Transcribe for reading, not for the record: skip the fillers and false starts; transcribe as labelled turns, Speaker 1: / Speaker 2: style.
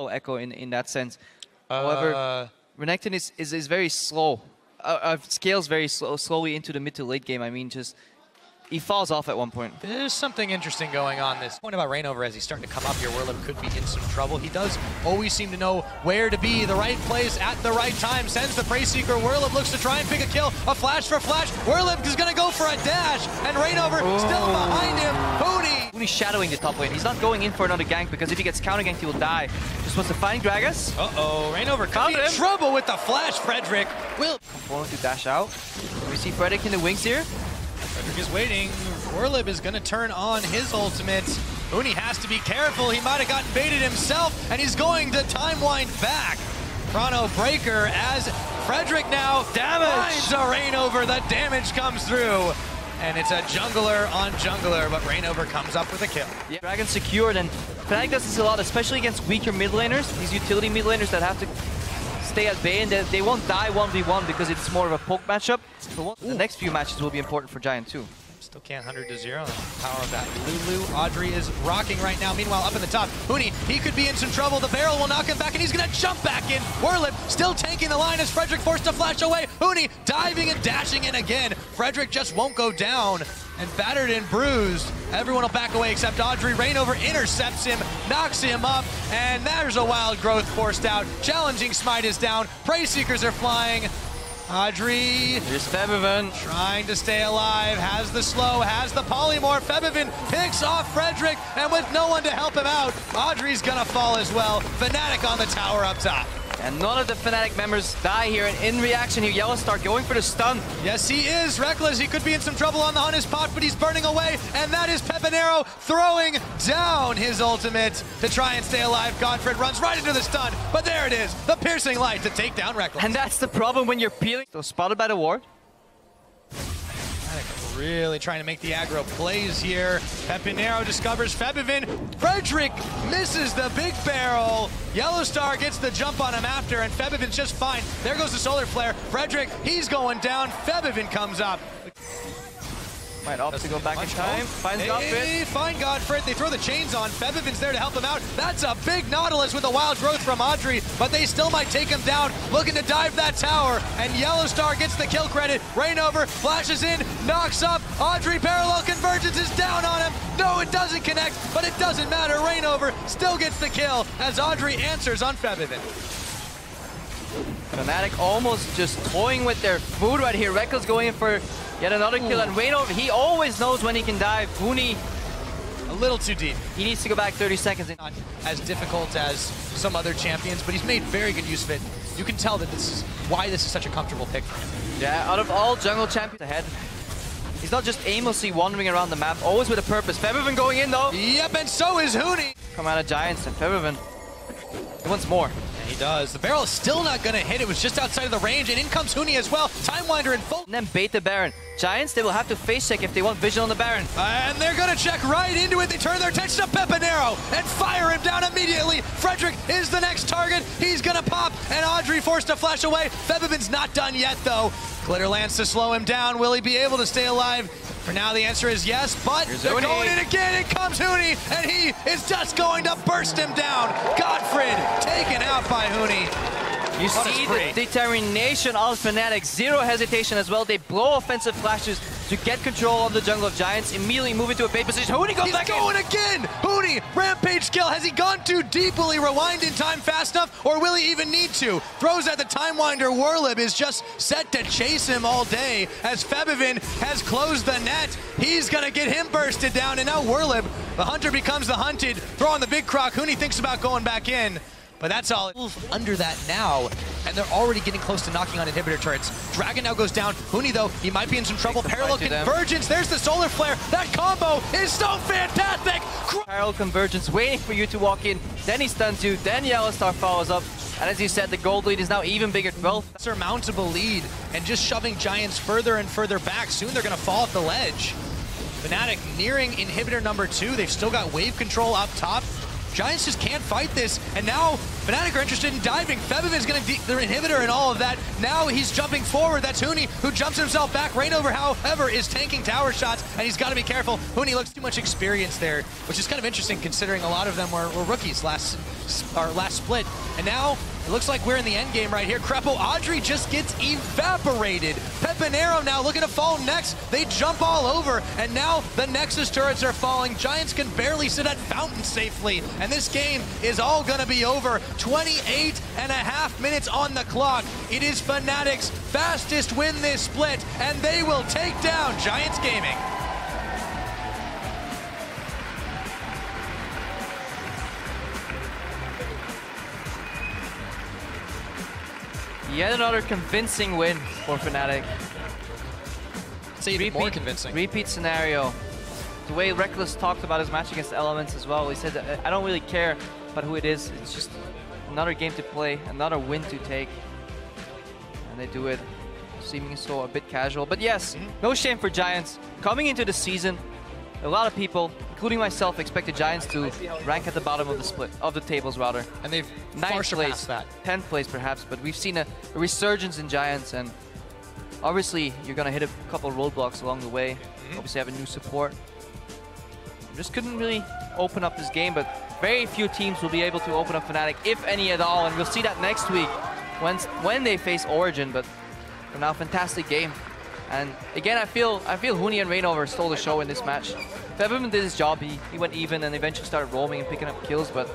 Speaker 1: Echo in that sense. However, Renekton is very slow. Scales very slowly into the mid to late game. I mean, just he falls off at one point.
Speaker 2: There's something interesting going on. This point about Reignover as he's starting to come up here. Werlib could be in some trouble. He does always seem to know where to be, the right place at the right time. Sends the Prey Seeker. Werlib looks to try and pick a kill. A flash for flash. Werlib is going to go for a dash, and Reignover still behind him.
Speaker 1: Huni's shadowing the top lane. He's not going in for another gank because if he gets counter ganked, he will die. Just wants to find Gragas.
Speaker 2: Reignover could be in trouble with the flash. Frederick will
Speaker 1: going to dash out. We see Frederick in the wings here.
Speaker 2: Frederick is waiting. Werlib is going to turn on his ultimate. Huni has to be careful. He might have gotten baited himself, and he's going to time wind back. Chrono Breaker as Frederick now finds a Reignover. The damage comes through. And it's a jungler on jungler, but Reignover comes up with a kill.
Speaker 1: Yeah. Dragon secured, and Fnatic does this a lot, especially against weaker mid laners. These utility mid laners that have to stay at bay, and they won't die 1v1 because it's more of a poke matchup. But the next few matches will be important for Giant too.
Speaker 2: Still can't 100 to 0. The power of that Lulu. Audrey is rocking right now. Meanwhile, up in the top, Huni, he could be in some trouble. The barrel will knock him back, and he's going to jump back in. Werlib still tanking the line as Frederick forced to flash away. Huni diving and dashing in again. Frederick just won't go down. And battered and bruised. Everyone will back away except Audrey. Reignover intercepts him, knocks him up, and there's a wild growth forced out. Challenging smite is down. Prey Seekers are flying. Audrey,
Speaker 1: here's Febiven,
Speaker 2: trying to stay alive, has the slow, has the polymorph. Febiven picks off Frederick, and with no one to help him out, Audrey's gonna fall as well. Fnatic on the tower up top.
Speaker 1: And none of the Fnatic members die here, and in reaction here, Yellowstar going for the stun.
Speaker 2: Yes, he is. Reckless, he could be in some trouble on the Hunter's pot, but he's burning away, and that is Pepinero throwing down his ultimate to try and stay alive. Godfred runs right into the stun, but there it is, the piercing light to take down Reckless.
Speaker 1: And that's the problem when you're peeling. So spotted by the ward.
Speaker 2: Really trying to make the aggro plays here. Pepinero discovers Febiven. Frederick misses the big barrel. Yellowstar gets the jump on him after, and Febiven's just fine. There goes the solar flare. Frederick, he's going down. Febiven comes up.
Speaker 1: Might opt to go back in time. Finds Godfred.
Speaker 2: They find Godfred. They throw the chains on. Febiven's there to help him out. That's a big Nautilus with a wild growth from Audrey, but they still might take him down. Looking to dive that tower, and Yellowstar gets the kill credit. Reignover flashes in, knocks up. Audrey parallel convergence is down on him. No, it doesn't connect, but it doesn't matter. Reignover still gets the kill as Audrey answers on Febiven.
Speaker 1: Fnatic almost just toying with their food right here. Reckless going in for yet another kill, and Reignover, he always knows when he can dive. Huni,
Speaker 2: a little too deep.
Speaker 1: He needs to go back 30 seconds.
Speaker 2: Not as difficult as some other champions, but he's made very good use of it. You can tell that this is why this is such a comfortable pick for him.
Speaker 1: Yeah, out of all jungle champions ahead, he's not just aimlessly wandering around the map, always with a purpose. Febiven going in though.
Speaker 2: Yep, and so is Huni.
Speaker 1: Come out of Giants, and Febiven, he wants more.
Speaker 2: He does. The barrel is still not going to hit. It was just outside of the range, and in comes Huni as well. Timewinder in full.
Speaker 1: And then bait the Baron. Giants, they will have to face check if they want vision on the Baron.
Speaker 2: And they're going to check right into it. They turn their attention to Pepinero and fire him down immediately. Frederick is the next target. He's going to pop, and Audrey forced to flash away. Febiven's not done yet, though. Glitter lands to slow him down. Will he be able to stay alive? For now, the answer is yes, but they're going in again. In comes Huni, and he is just going to burst him down. Godfred taken out by Huni.
Speaker 1: You see the determination of Fnatic, zero hesitation as well. They blow offensive flashes to get control of the jungle of Giants, immediately move into a bait position. Huni goes back in.
Speaker 2: He's going again! Huni, rampage kill. Has he gone too deep? Will he rewind in time fast enough, or will he even need to? Throws at the Timewinder. Werlib is just set to chase him all day as Febiven has closed the net. He's gonna get him bursted down, and now Werlib, the hunter becomes the hunted. Throw on the big croc. Huni thinks about going back in. But that's all under that now, and they're already getting close to knocking on inhibitor turrets. Dragon now goes down. Huni, though, he might be in some trouble. Parallel convergence, there's the solar flare. That combo is so fantastic!
Speaker 1: Parallel convergence waiting for you to walk in. Then he stuns you, then Yellowstar follows up. And as you said, the gold lead is now even bigger. 12.
Speaker 2: Surmountable lead, and just shoving Giants further and further back. Soon they're gonna fall off the ledge. Fnatic nearing inhibitor number 2. They've still got wave control up top. Giants just can't fight this, and now Fnatic are interested in diving. Febiven's going to their inhibitor and all of that. Now he's jumping forward. That's Huni, who jumps himself back. Reignover, however, is tanking tower shots, and he's got to be careful. Huni looks too much experience there, which is kind of interesting considering a lot of them were rookies last split. And now it looks like we're in the end game right here. Crepo Audrey just gets evaporated. Pepinero now looking to fall next. They jump all over, and now the Nexus turrets are falling. Giants can barely sit at Fountain safely, and this game is all gonna be over. 28.5 minutes on the clock. It is Fnatic's fastest win this split, and they will take down Giants Gaming.
Speaker 1: Yet another convincing win for Fnatic.
Speaker 2: Say even more convincing.
Speaker 1: Repeat scenario. The way Reckless talked about his match against Elements as well, he said, I don't really care about who it is. It's just another game to play, another win to take. And they do it, seeming so a bit casual. But yes, no shame for Giants. Coming into the season, a lot of people, including myself, expected Giants to rank at the bottom of the split, of the tables rather.
Speaker 2: And they've far surpassed that.
Speaker 1: 10th place perhaps, but we've seen a resurgence in Giants, and obviously you're gonna hit a couple roadblocks along the way. Obviously have a new support. Just couldn't really open up this game, but very few teams will be able to open up Fnatic, if any at all, and we'll see that next week when they face Origin. But for now, fantastic game. And again, I feel Huni and Reignover stole the show in this match. Febiven did his job. He went even and eventually started roaming and picking up kills, but